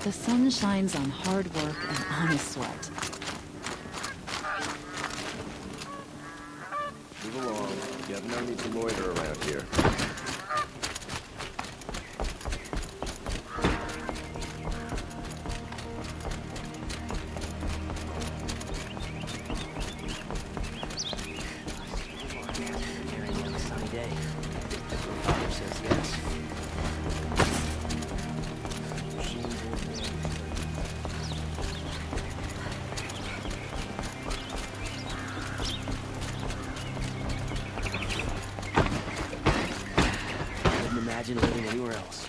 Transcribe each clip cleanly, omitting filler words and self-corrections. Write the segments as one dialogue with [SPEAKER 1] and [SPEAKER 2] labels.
[SPEAKER 1] The sun shines on hard work and honest sweat.
[SPEAKER 2] Move along. You have no need to loiter around here.
[SPEAKER 3] Imagine living anywhere else.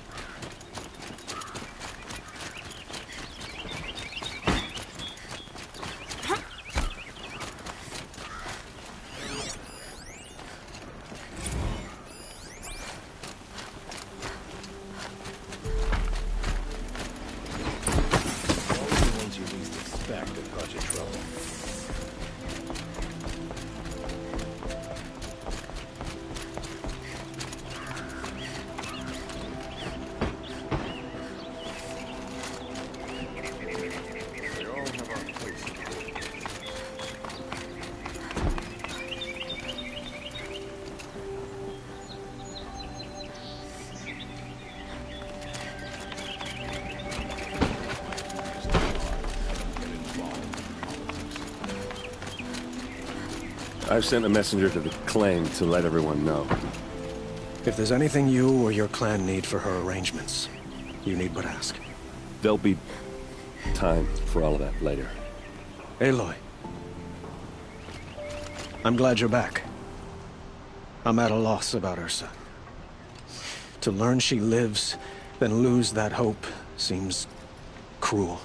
[SPEAKER 2] Always the ones you least expect that cause you trouble.
[SPEAKER 4] I've sent a messenger to the claim to let everyone know.
[SPEAKER 5] If there's anything you or your clan need for her arrangements, you need but ask.
[SPEAKER 4] There'll be time for all of that later.
[SPEAKER 5] Aloy. I'm glad you're back. I'm at a loss about Ursa. To learn she lives, then lose that hope, seems cruel.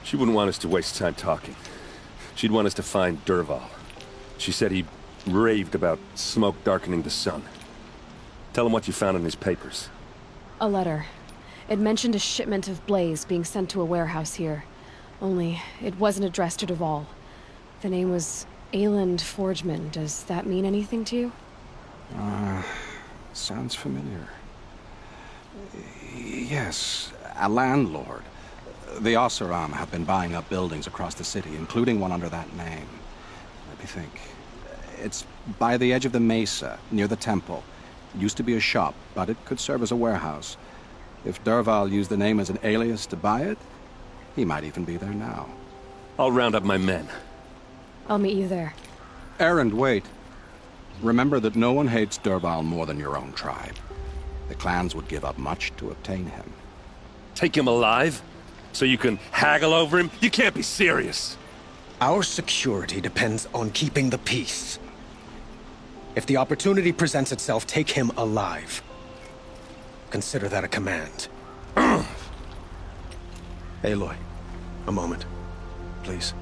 [SPEAKER 4] She wouldn't want us to waste time talking. She'd want us to find Dervahl. She said he raved about smoke darkening the sun. Tell him what you found in his papers.
[SPEAKER 6] A letter. It mentioned a shipment of blaze being sent to a warehouse here. Only, it wasn't addressed to Dervahl. The name was Ayland Forgeman. Does that mean anything to you?
[SPEAKER 7] Sounds familiar. Yes, a landlord. The Oseram have been buying up buildings across the city, including one under that name. Let me think. It's by the edge of the mesa, near the temple. Used to be a shop, but it could serve as a warehouse. If Dervahl used the name as an alias to buy it, he might even be there now.
[SPEAKER 4] I'll round up my men.
[SPEAKER 6] I'll meet you there.
[SPEAKER 7] Erend, wait. Remember that no one hates Dervahl more than your own tribe. The clans would give up much to obtain him.
[SPEAKER 4] Take him alive? So you can haggle over him? You can't be serious!
[SPEAKER 5] Our security depends on keeping the peace. If the opportunity presents itself, take him alive. Consider that a command. Aloy, a moment, please.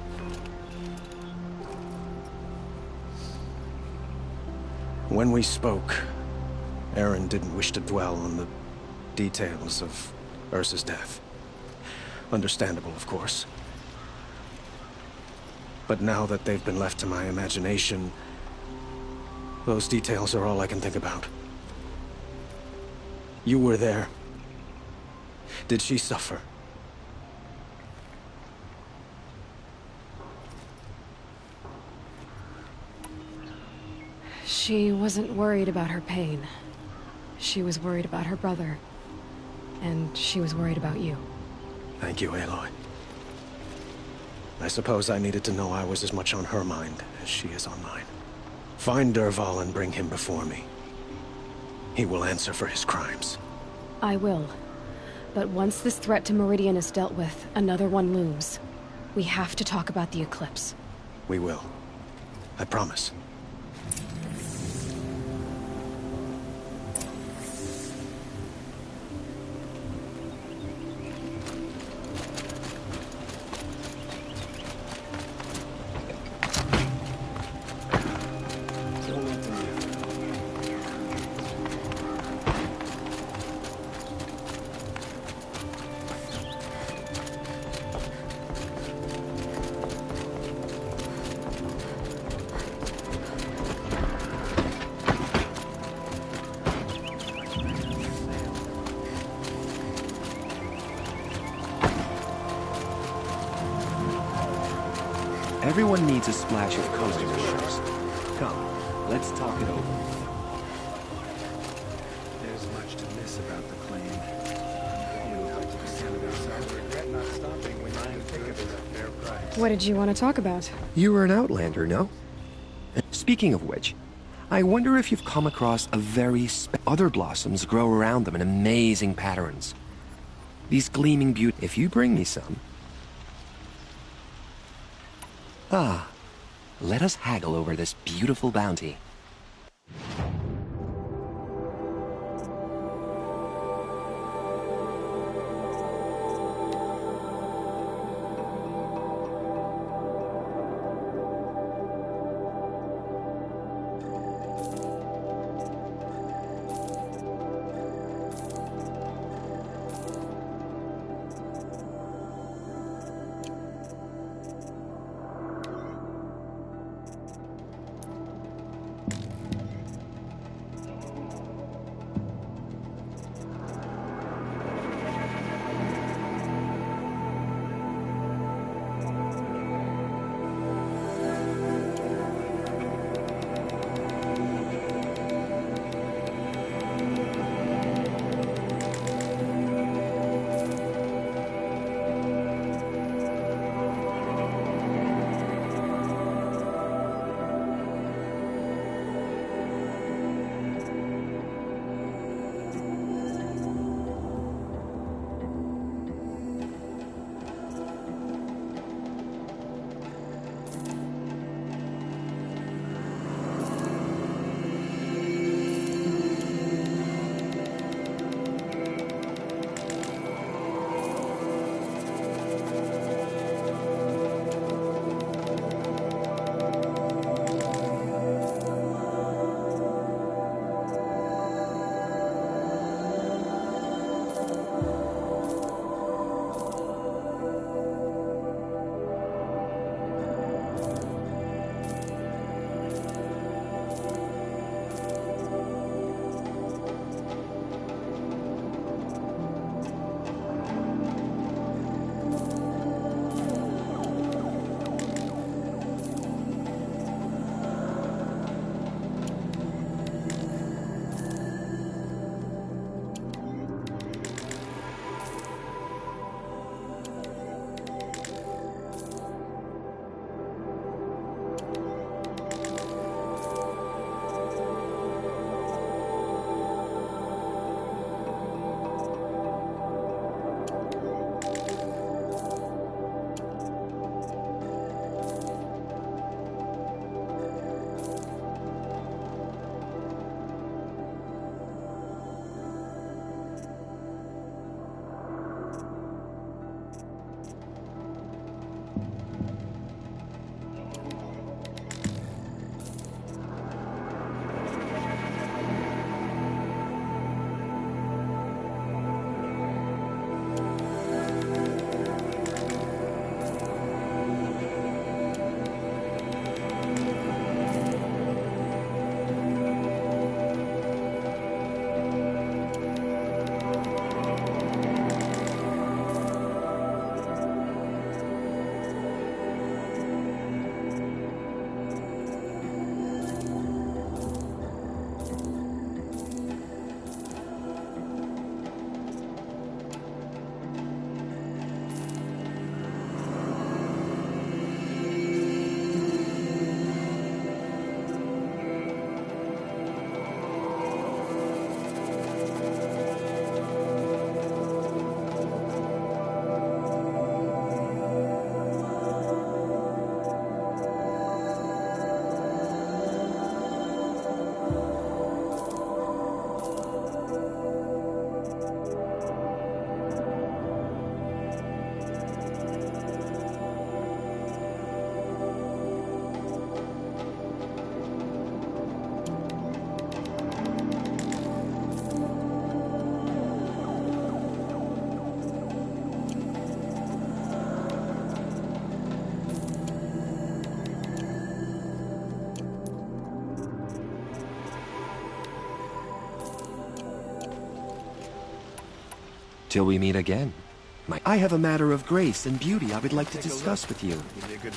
[SPEAKER 5] When we spoke, Erend didn't wish to dwell on the details of Ursa's death. Understandable, of course. But now that they've been left to my imagination, those details are all I can think about. You were there. Did she suffer?
[SPEAKER 6] She wasn't worried about her pain. She was worried about her brother. And she was worried about you.
[SPEAKER 5] Thank you, Aloy. I suppose I needed to know I was as much on her mind as she is on mine. Find Dervahl and bring him before me. He will answer for his crimes.
[SPEAKER 6] I will. But once this threat to Meridian is dealt with, another one looms. We have to talk about the eclipse.
[SPEAKER 5] We will. I promise.
[SPEAKER 8] Everyone needs a splash of color in their ships. Come, let's talk it over.
[SPEAKER 2] There's much to miss about the claim. Even talk to the senator, so I regret not stopping when I pick it at a fair price.
[SPEAKER 6] What did you want to talk about?
[SPEAKER 8] You were an outlander, no? Speaking of which, I wonder if you've come across a very other blossoms grow around them in amazing patterns. These gleaming beauty. If you bring me some... Ah, let us haggle over this beautiful bounty. Till we meet again. I have a matter of grace and beauty I would like to discuss with you.
[SPEAKER 2] Give me a good...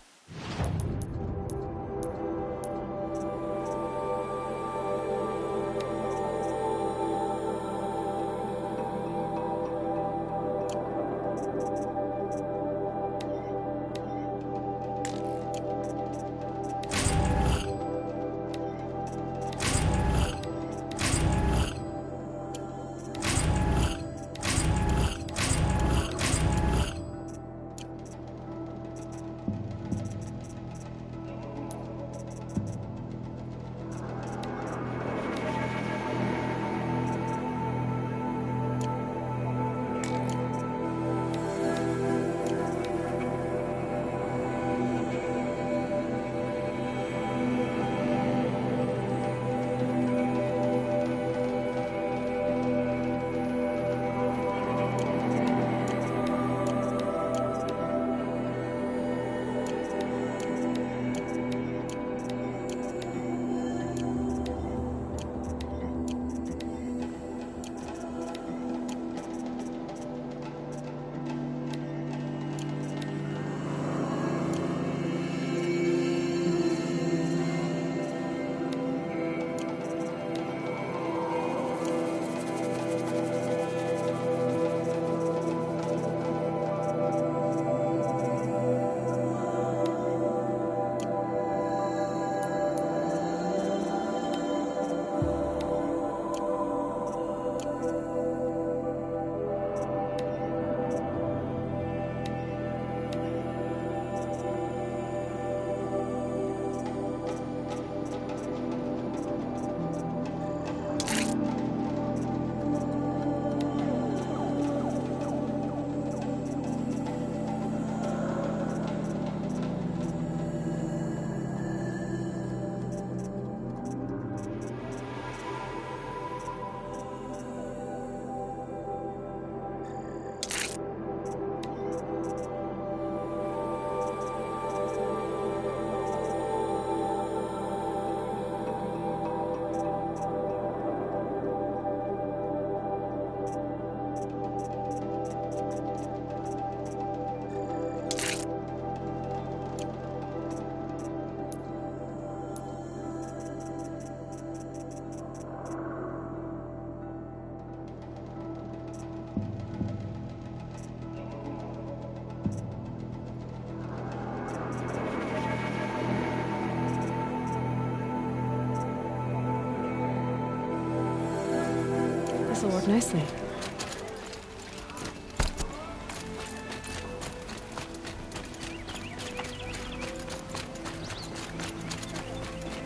[SPEAKER 6] This'll work nicely.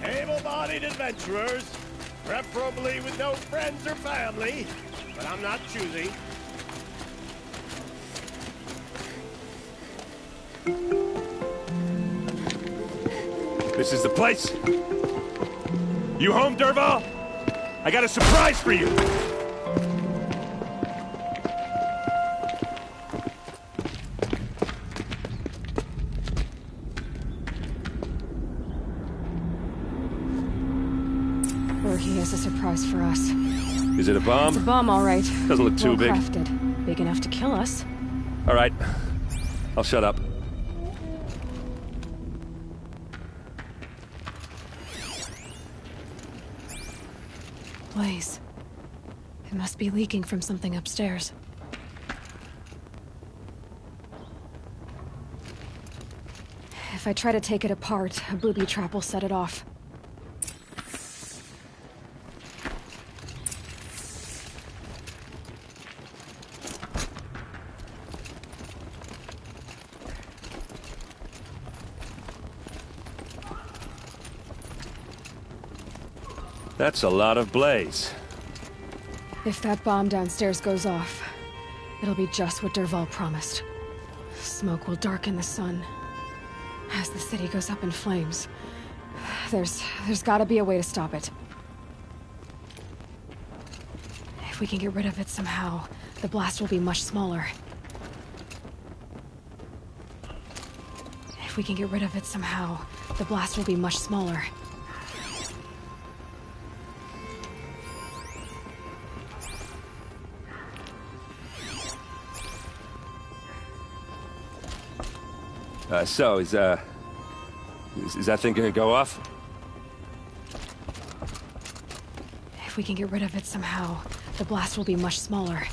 [SPEAKER 9] Able-bodied adventurers, preferably with no friends or family, but I'm not choosy.
[SPEAKER 4] This is the place? You home, Dervahl? I got a surprise for you!
[SPEAKER 6] Or he has a surprise for us.
[SPEAKER 4] Is it a bomb?
[SPEAKER 6] It's a bomb, all right.
[SPEAKER 4] Doesn't look too big.
[SPEAKER 6] Well-crafted. Big enough to kill us.
[SPEAKER 4] All right. I'll shut up.
[SPEAKER 6] Blaze. It must be leaking from something upstairs. If I try to take it apart, a booby trap will set it off.
[SPEAKER 4] That's a lot of blaze.
[SPEAKER 6] If that bomb downstairs goes off, it'll be just what Dervahl promised. Smoke will darken the sun. As the city goes up in flames, there's gotta be a way to stop it. If we can get rid of it somehow, the blast will be much smaller. If we can get rid of it somehow, the blast will be much smaller.
[SPEAKER 4] So, is that thing gonna go off?
[SPEAKER 6] If we can get rid of it somehow, the blast will be much smaller.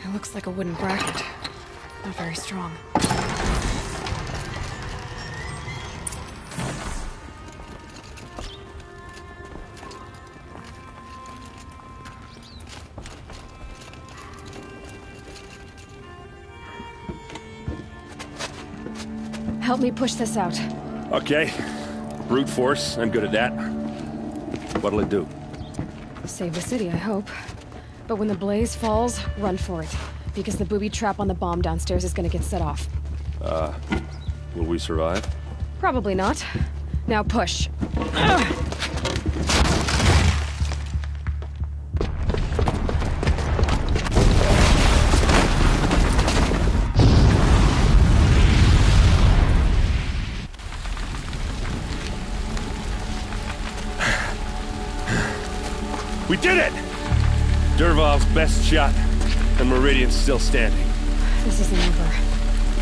[SPEAKER 6] It looks like a wooden bracket. Not very strong. Help me push this out.
[SPEAKER 4] Okay. Brute force, I'm good at that. What'll it do?
[SPEAKER 6] Save the city, I hope. But when the blaze falls, run for it. Because the booby trap on the bomb downstairs is gonna get set off.
[SPEAKER 4] Will we survive?
[SPEAKER 6] Probably not. Now push.
[SPEAKER 4] We did it! Dervahl's best shot, and Meridian's still standing.
[SPEAKER 6] This isn't over.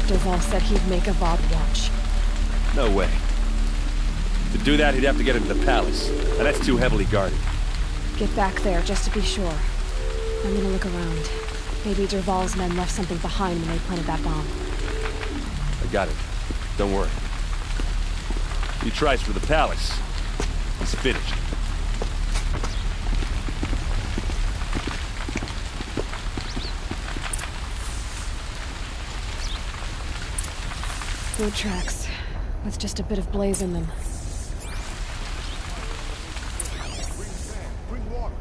[SPEAKER 6] Dervahl said he'd make a Vought watch.
[SPEAKER 4] No way. To do that, he'd have to get into the palace, and that's too heavily guarded.
[SPEAKER 6] Get back there, just to be sure. I'm gonna look around. Maybe Dervahl's men left something behind when they planted that bomb.
[SPEAKER 4] I got it. Don't worry. He tries for the palace. He's finished.
[SPEAKER 6] Boot tracks, with just a bit of blaze in them.
[SPEAKER 9] Bring water.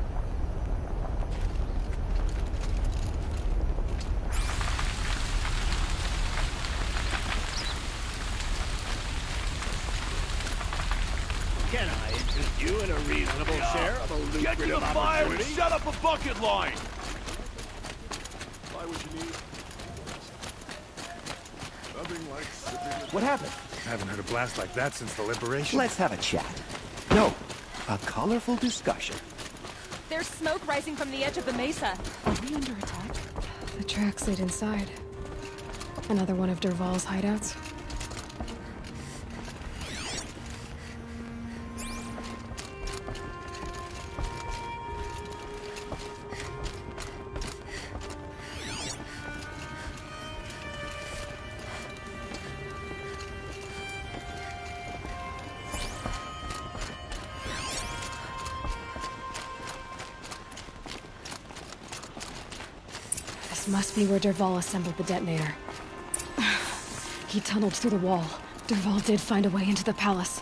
[SPEAKER 9] Can I interest you in a reasonable share of a lucrative
[SPEAKER 10] Get to the fire and
[SPEAKER 9] opportunity?
[SPEAKER 10] set up a bucket line!
[SPEAKER 2] Buy what you need. Nothing like sipping.
[SPEAKER 8] What happened?
[SPEAKER 2] I haven't heard a blast like that since the liberation.
[SPEAKER 8] Let's have a chat. No, a colorful discussion.
[SPEAKER 11] There's smoke rising from the edge of the mesa.
[SPEAKER 1] Are we under attack?
[SPEAKER 6] The tracks lead inside. Another one of Dervahl's hideouts. This must be where Dervahl assembled the detonator. He tunneled through the wall. Dervahl did find a way into the palace.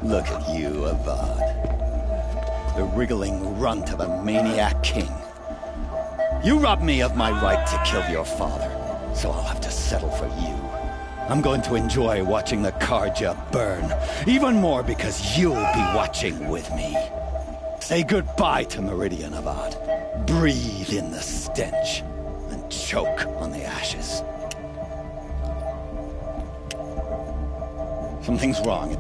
[SPEAKER 12] Look at you, Avad. The wriggling runt of a maniac king. You robbed me of my right to kill your father, so I'll have to settle for you. I'm going to enjoy watching the Carja burn, even more because you'll be watching with me. Say goodbye to Meridian, Avad. Breathe in the stench, and choke on the ashes. Something's wrong.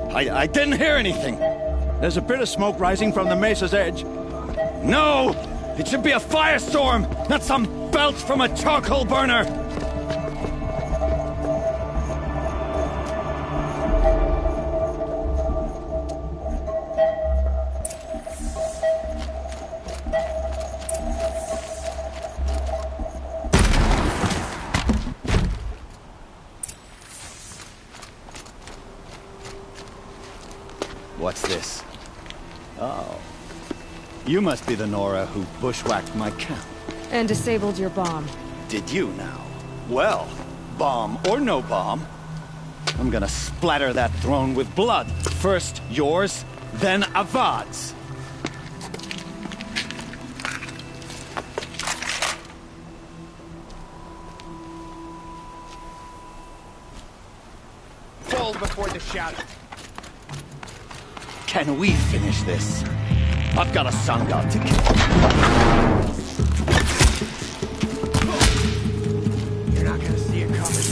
[SPEAKER 12] I didn't hear anything.
[SPEAKER 13] There's a bit of smoke rising from the mesa's edge.
[SPEAKER 12] No! It should be a firestorm, not some belch from a charcoal burner! What's this? Oh. You must be the Nora who bushwhacked my camp.
[SPEAKER 6] And disabled your bomb.
[SPEAKER 12] Did you now? Well, bomb or no bomb, I'm gonna splatter that throne with blood. First yours, then Avad's.
[SPEAKER 13] Fall before the shadow.
[SPEAKER 12] Can we finish this? I've got a sun god to kill.
[SPEAKER 13] You're not gonna see it coming.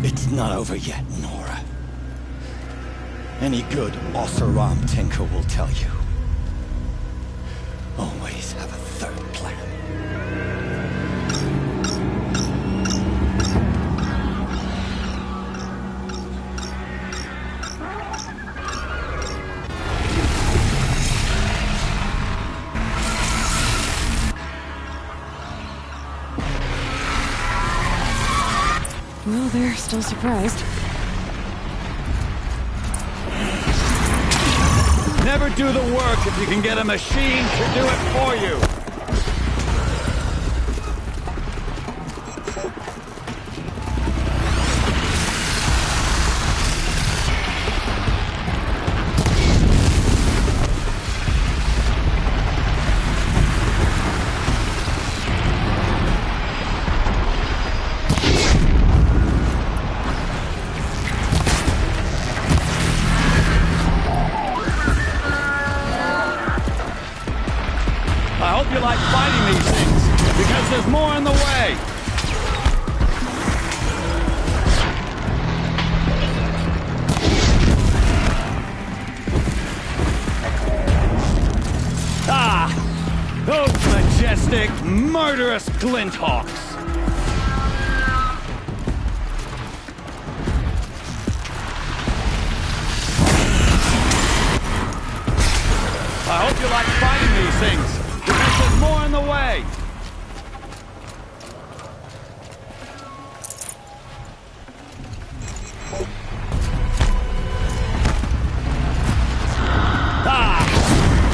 [SPEAKER 12] It's not over yet, Nora. Any good Oseram tinker will tell you. Always have a third plan.
[SPEAKER 6] still surprised.
[SPEAKER 13] Never do the work if you can get a machine to do it for you. I hope you like fighting these things, because there's more in the way. Ah! Those majestic, murderous Glinthawks! I hope you like fighting these things. Because there's more in the way! Ah!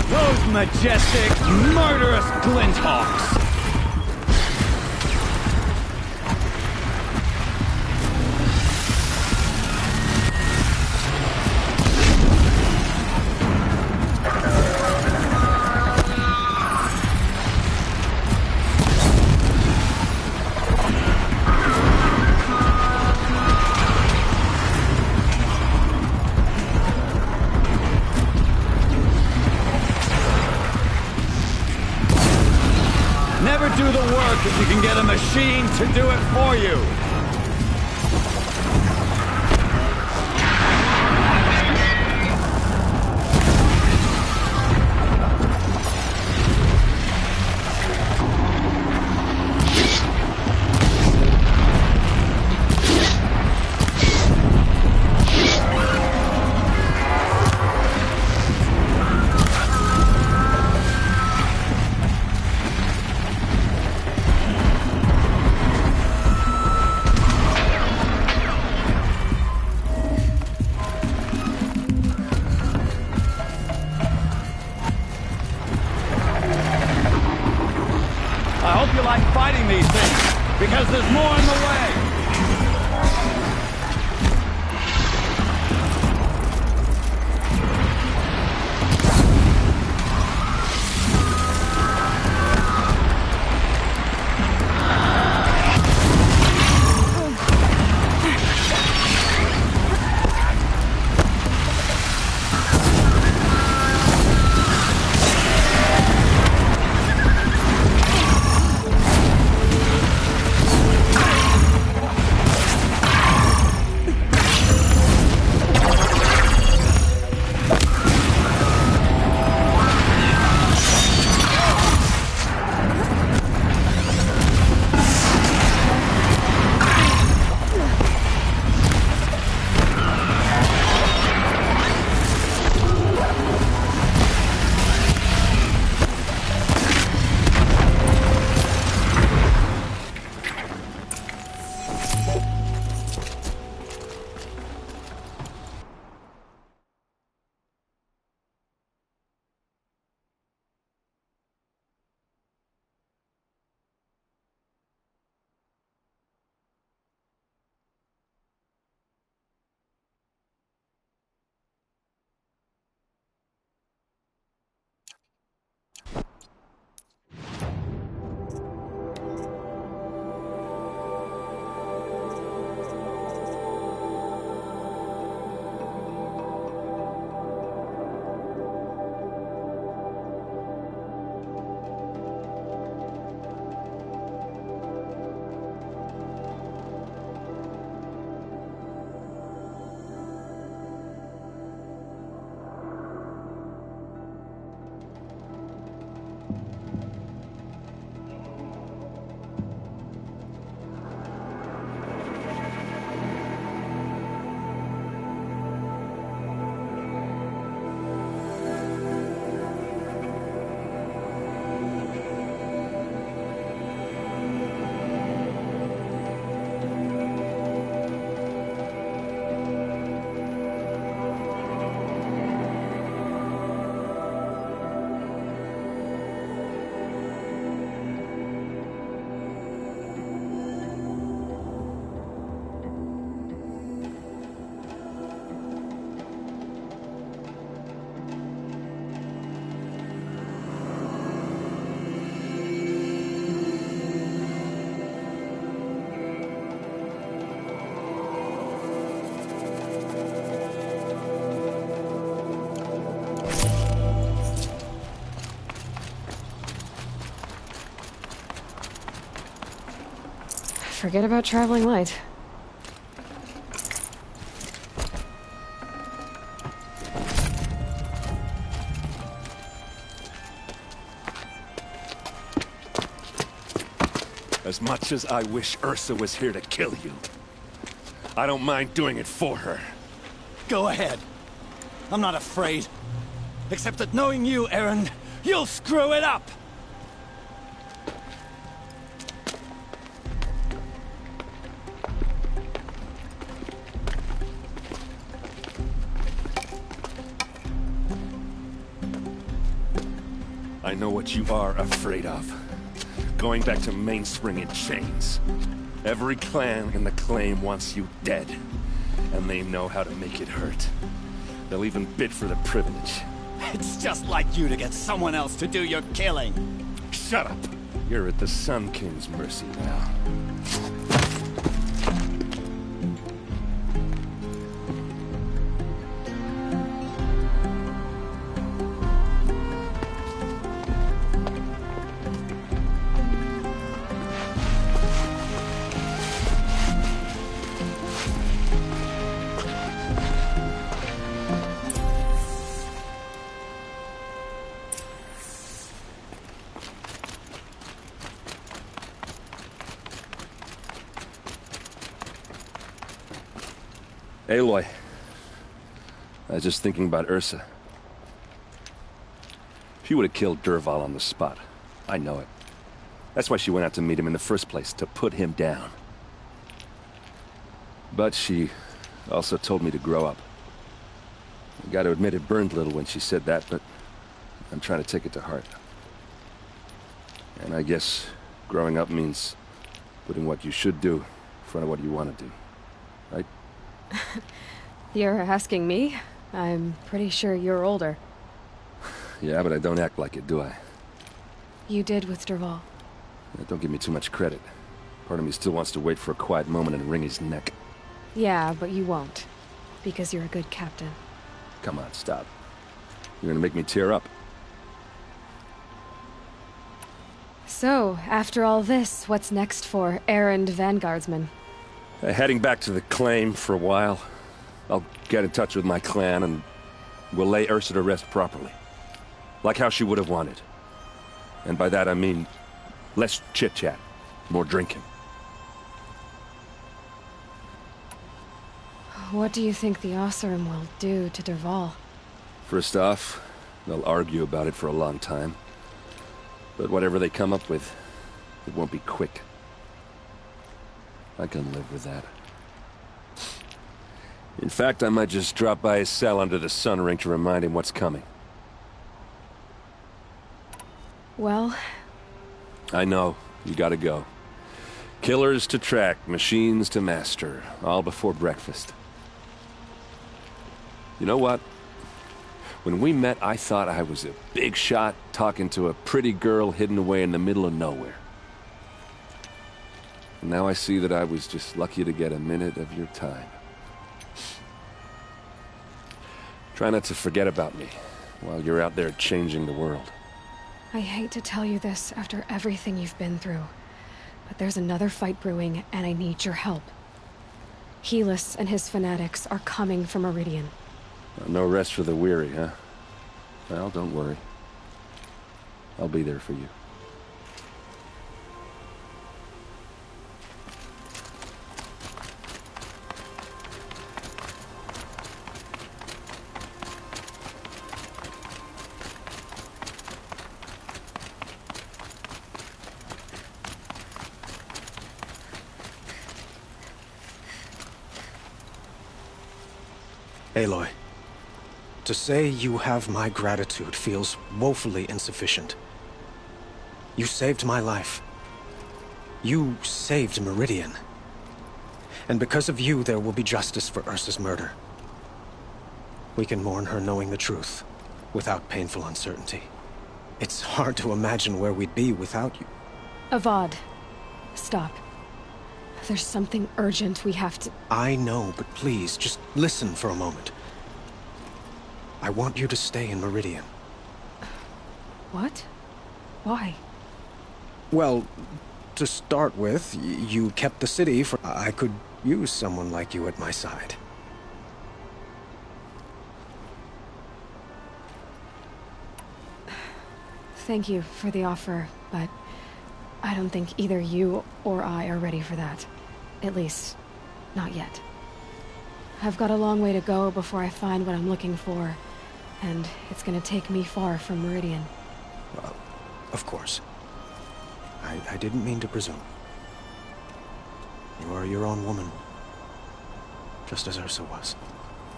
[SPEAKER 13] Those majestic, murderous Glinthawks! Never do the work if you can get a machine to do it for you. I hope you like fighting these things, because there's more in the way.
[SPEAKER 6] Forget about traveling light.
[SPEAKER 4] As much as I wish Ursa was here to kill you, I don't mind doing it for her.
[SPEAKER 12] Go ahead. I'm not afraid. Except that knowing you, Erend, you'll screw it up!
[SPEAKER 4] I know what you are afraid of. Going back to Mainspring in chains. Every clan in the Claim wants you dead. And they know how to make it hurt. They'll even bid for the privilege.
[SPEAKER 12] It's just like you to get someone else to do your killing.
[SPEAKER 4] Shut up! You're at the Sun King's mercy now. Aloy, I was just thinking about Ursa. She would have killed Dervahl on the spot. I know it. That's why she went out to meet him in the first place, to put him down. But she also told me to grow up. I gotta admit it burned a little when she said that, but I'm trying to take it to heart. And I guess growing up means putting what you should do in front of what you want to do. Right?
[SPEAKER 6] You're asking me? I'm pretty sure you're older.
[SPEAKER 4] Yeah, but I don't act like it, do I?
[SPEAKER 6] You did with Dervahl.
[SPEAKER 4] Don't give me too much credit. Part of me still wants to wait for a quiet moment and wring his neck.
[SPEAKER 6] Yeah, but you won't. Because you're a good captain.
[SPEAKER 4] Come on, stop. You're gonna make me tear up.
[SPEAKER 6] So, after all this, what's next for Erend Vanguardsman?
[SPEAKER 4] Heading back to the Claim for a while. I'll get in touch with my clan and we'll lay Ursa to rest properly. Like how she would have wanted. And by that I mean less chit-chat, more drinking.
[SPEAKER 6] What do you think the Oseram will do to Dervahl?
[SPEAKER 4] First off, they'll argue about it for a long time. But whatever they come up with, it won't be quick. I can live with that. In fact, I might just drop by his cell under the sun ring to remind him what's coming.
[SPEAKER 6] Well...
[SPEAKER 4] I know. You gotta go. Killers to track, machines to master. All before breakfast. You know what? When we met, I thought I was a big shot talking to a pretty girl hidden away in the middle of nowhere. And now I see that I was just lucky to get a minute of your time. Try not to forget about me while you're out there changing the world.
[SPEAKER 6] I hate to tell you this after everything you've been through, but there's another fight brewing, and I need your help. Helis and his fanatics are coming for Meridian.
[SPEAKER 4] No rest for the weary, huh? Well, don't worry. I'll be there for you.
[SPEAKER 5] Aloy, to say you have my gratitude feels woefully insufficient. You saved my life. You saved Meridian. And because of you, there will be justice for Ursa's murder. We can mourn her knowing the truth, without painful uncertainty. It's hard to imagine where we'd be without you.
[SPEAKER 6] Avad, stop. There's something urgent we have to...
[SPEAKER 5] I know, but please, just listen for a moment. I want you to stay in Meridian.
[SPEAKER 6] What? Why?
[SPEAKER 5] Well, to start with, you kept the city for... I could use someone like you at my side.
[SPEAKER 6] Thank you for the offer, but I don't think either you or I are ready for that. At least, not yet. I've got a long way to go before I find what I'm looking for, and it's gonna take me far from Meridian.
[SPEAKER 5] Well, of course. I didn't mean to presume. You are your own woman. Just as Ursa was.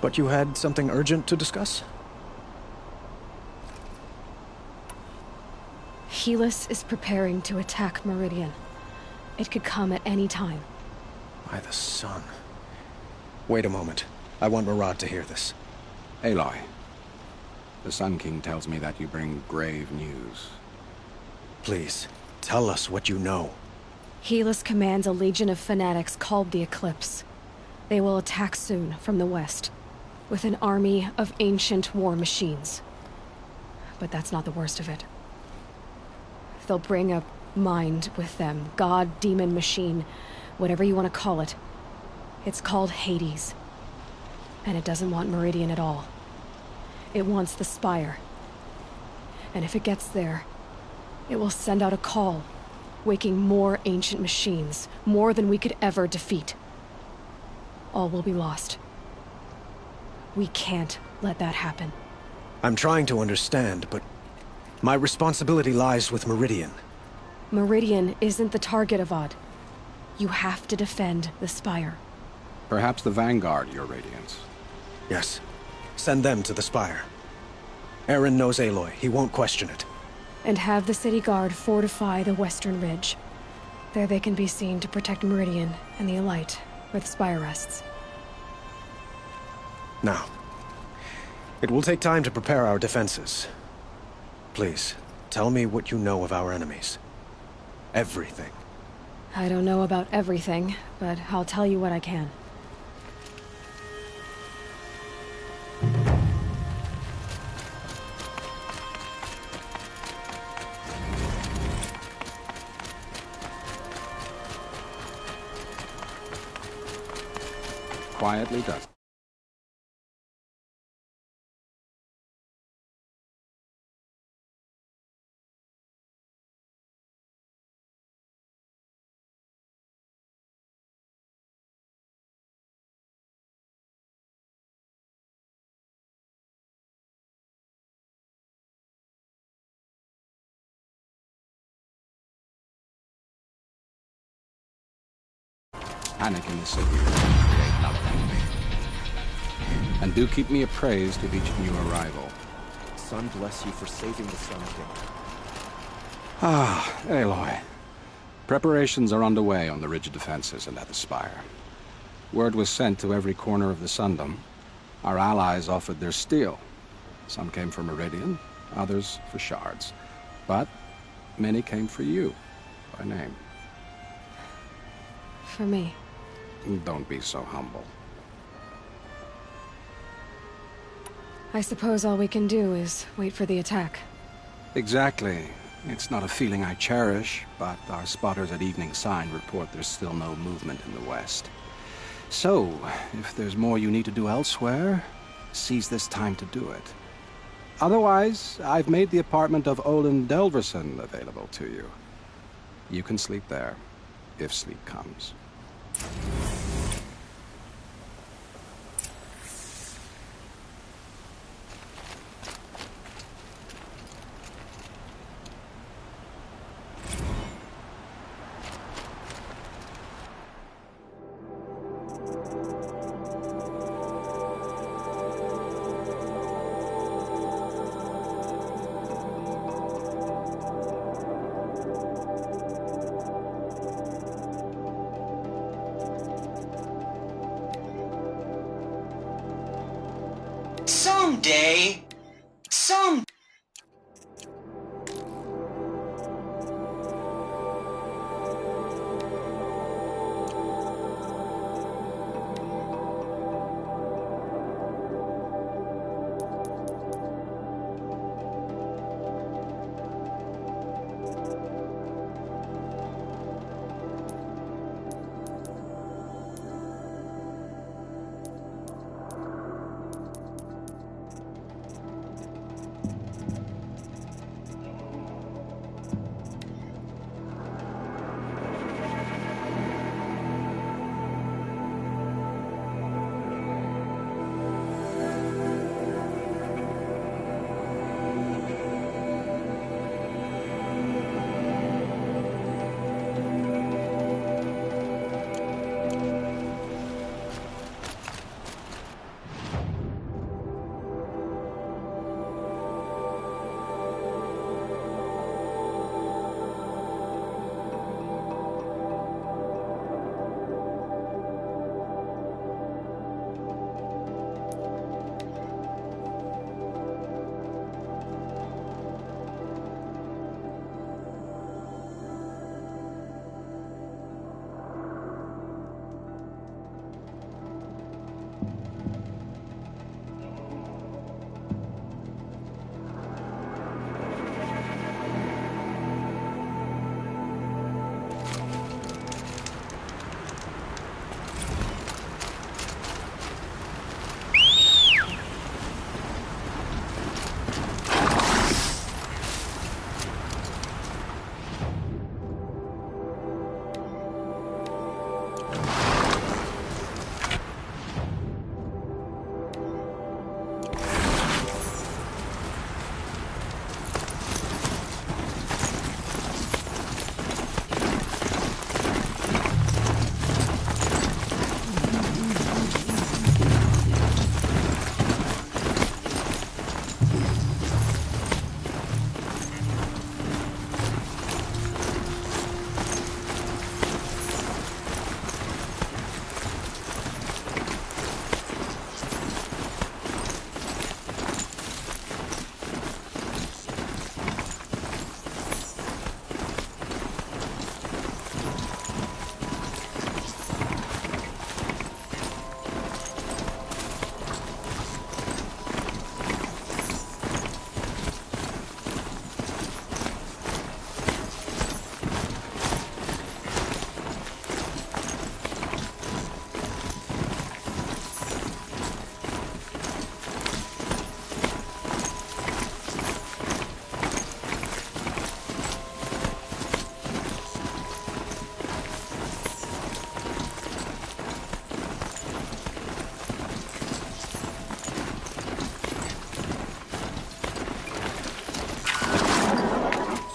[SPEAKER 5] But you had something urgent to discuss?
[SPEAKER 6] Helis is preparing to attack Meridian. It could come at any time.
[SPEAKER 5] By the sun. Wait a moment. I want Murad to hear this.
[SPEAKER 7] Aloy, the Sun King tells me that you bring grave news.
[SPEAKER 5] Please, tell us what you know.
[SPEAKER 6] Helis commands a legion of fanatics called the Eclipse. They will attack soon from the west, with an army of ancient war machines. But that's not the worst of it. They'll bring a mind with them, god, demon, machine, whatever you want to call it. It's called Hades. And it doesn't want Meridian at all. It wants the Spire. And if it gets there, it will send out a call, waking more ancient machines, more than we could ever defeat. All will be lost. We can't let that happen.
[SPEAKER 5] I'm trying to understand, but my responsibility lies with Meridian.
[SPEAKER 6] Meridian isn't the target, Avad. You have to defend the Spire.
[SPEAKER 7] Perhaps the Vanguard, Your Radiance.
[SPEAKER 5] Yes. Send them to the Spire. Eren knows Aloy. He won't question it.
[SPEAKER 6] And have the City Guard fortify the Western Ridge. There they can be seen to protect Meridian and the Elite, where the Spire rests.
[SPEAKER 5] Now, it will take time to prepare our defenses. Please, tell me what you know of our enemies. Everything.
[SPEAKER 6] I don't know about everything, but I'll tell you what I can.
[SPEAKER 7] Quietly does. Panic in the city. Create another enemy. And do keep me appraised of each new arrival.
[SPEAKER 8] Sun bless you for saving the Sun King.
[SPEAKER 7] Ah, Aloy. Preparations are underway on the ridge defenses and at the Spire. Word was sent to every corner of the Sundom. Our allies offered their steel. Some came for Meridian, others for shards. But many came for you, by name.
[SPEAKER 6] For me.
[SPEAKER 7] Don't be so humble.
[SPEAKER 6] I suppose all we can do is wait for the attack.
[SPEAKER 7] Exactly. It's not a feeling I cherish, but our spotters at Evening Sign report there's still no movement in the west. So, if there's more you need to do elsewhere, seize this time to do it. Otherwise, I've made the apartment of Olin Delverson available to you. You can sleep there, if sleep comes.
[SPEAKER 14] Someday,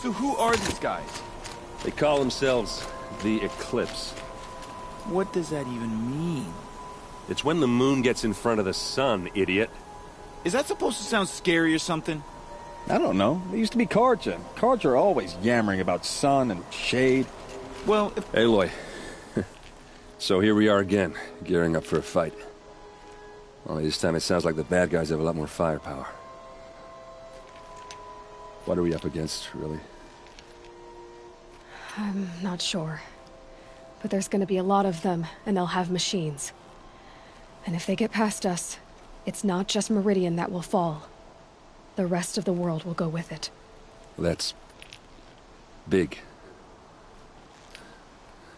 [SPEAKER 10] So who are these guys?
[SPEAKER 4] They call themselves the Eclipse.
[SPEAKER 10] What does that even mean?
[SPEAKER 4] It's when the moon gets in front of the sun, idiot.
[SPEAKER 10] Is that supposed to sound scary or something?
[SPEAKER 2] I don't know. They used to be Carja. Carja are always yammering about sun and shade.
[SPEAKER 10] Well, if...
[SPEAKER 4] Aloy. So here we are again, gearing up for a fight. Only this time it sounds like the bad guys have a lot more firepower. What are we up against, really?
[SPEAKER 6] I'm not sure. But there's gonna be a lot of them, and they'll have machines. And if they get past us, it's not just Meridian that will fall. The rest of the world will go with it.
[SPEAKER 4] That's... big.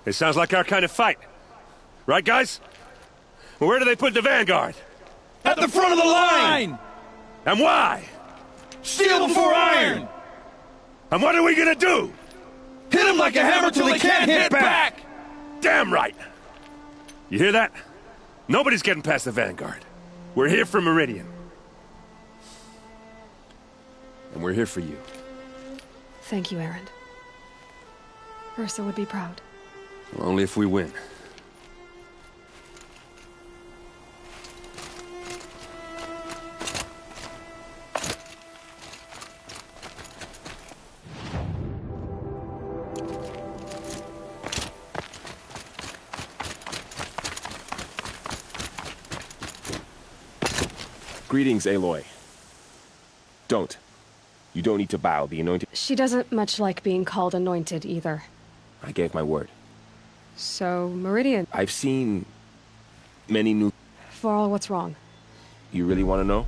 [SPEAKER 4] It sounds like our kind of fight. Right, guys? Where do they put the Vanguard?
[SPEAKER 10] At the front of the line!
[SPEAKER 4] And why?
[SPEAKER 10] Steel before iron!
[SPEAKER 4] And what are we gonna do?
[SPEAKER 10] Hit them like a hammer till they can't hit back!
[SPEAKER 4] Damn right! You hear that? Nobody's getting past the Vanguard. We're here for Meridian. And we're here for you.
[SPEAKER 6] Thank you, Erend. Ursa would be proud.
[SPEAKER 4] Well, only if we win.
[SPEAKER 14] Greetings, Aloy. Don't. You don't need to bow. The anointed...
[SPEAKER 6] She doesn't much like being called anointed, either.
[SPEAKER 14] I gave my word.
[SPEAKER 6] So, Meridian...
[SPEAKER 14] I've seen... many new...
[SPEAKER 6] Varl, what's wrong?
[SPEAKER 14] You really want to know?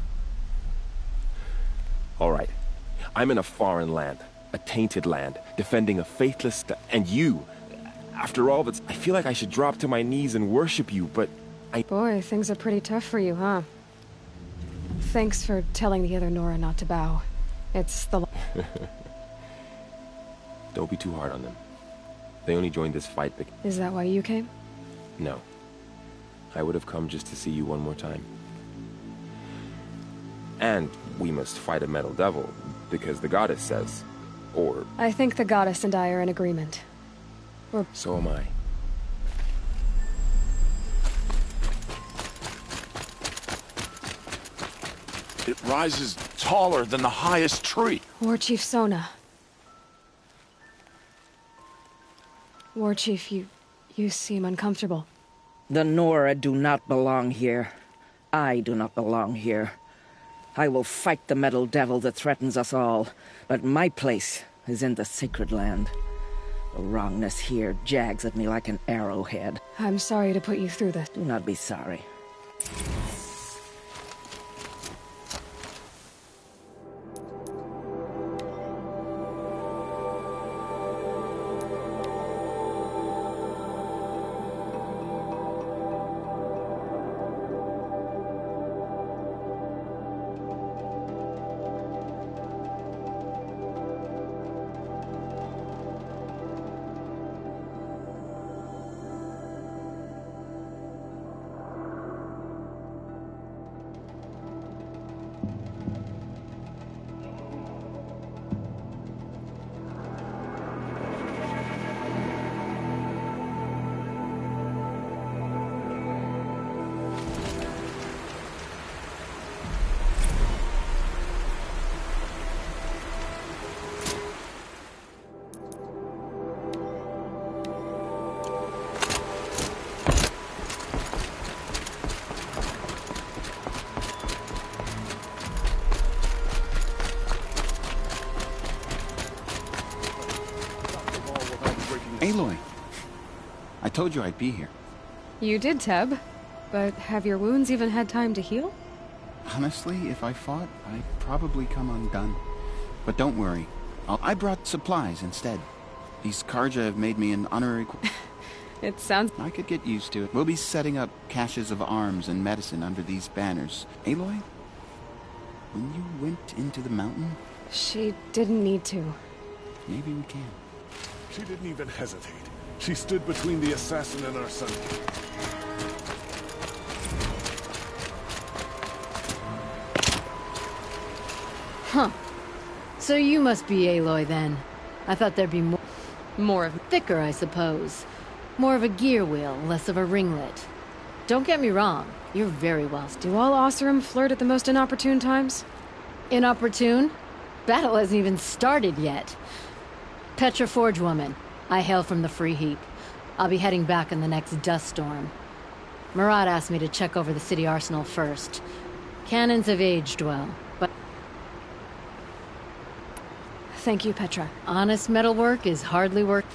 [SPEAKER 14] Alright. I'm in a foreign land. A tainted land. Defending a faithless... and you... After all that's... I feel like I should drop to my knees and worship you, but...
[SPEAKER 6] Boy, things are pretty tough for you, huh? Thanks for telling the other Nora not to bow. It's the...
[SPEAKER 14] Don't be too hard on them. They only joined this fight because...
[SPEAKER 6] Is that why you came?
[SPEAKER 14] No. I would have come just to see you one more time. And we must fight a metal devil, because the goddess says. Or...
[SPEAKER 6] I think the goddess and I are in agreement. Or...
[SPEAKER 14] So am I.
[SPEAKER 10] It rises taller than the highest tree.
[SPEAKER 6] War Chief Sona. War Chief, you seem uncomfortable.
[SPEAKER 15] The Nora do not belong here. I do not belong here. I will fight the metal devil that threatens us all, but my place is in the sacred land. The wrongness here jags at me like an arrowhead.
[SPEAKER 6] I'm sorry to put you through this.
[SPEAKER 15] Do not be sorry.
[SPEAKER 16] Aloy, I told you I'd be here.
[SPEAKER 6] You did, Teb. But have your wounds even had time to heal?
[SPEAKER 16] Honestly, if I fought, I'd probably come undone. But don't worry. I brought supplies instead. These Carja have made me an honorary...
[SPEAKER 6] It sounds...
[SPEAKER 16] I could get used to it. We'll be setting up caches of arms and medicine under these banners. Aloy, when you went into the mountain...
[SPEAKER 6] She didn't need to.
[SPEAKER 16] Maybe we can.
[SPEAKER 9] She didn't even hesitate. She stood between the assassin and our son.
[SPEAKER 1] Huh. So you must be Aloy then.
[SPEAKER 17] I thought there'd be more of thicker, I suppose. More of a gear wheel, less of a ringlet. Don't get me wrong, you're very well.
[SPEAKER 6] Do all Oseram flirt at the most inopportune times?
[SPEAKER 17] Inopportune? Battle hasn't even started yet. Petra Forge woman. I hail from the Free Heap. I'll be heading back in the next dust storm. Marat asked me to check over the city arsenal first. Cannons have aged well, but...
[SPEAKER 6] Thank you, Petra.
[SPEAKER 17] Honest metalwork is hardly work.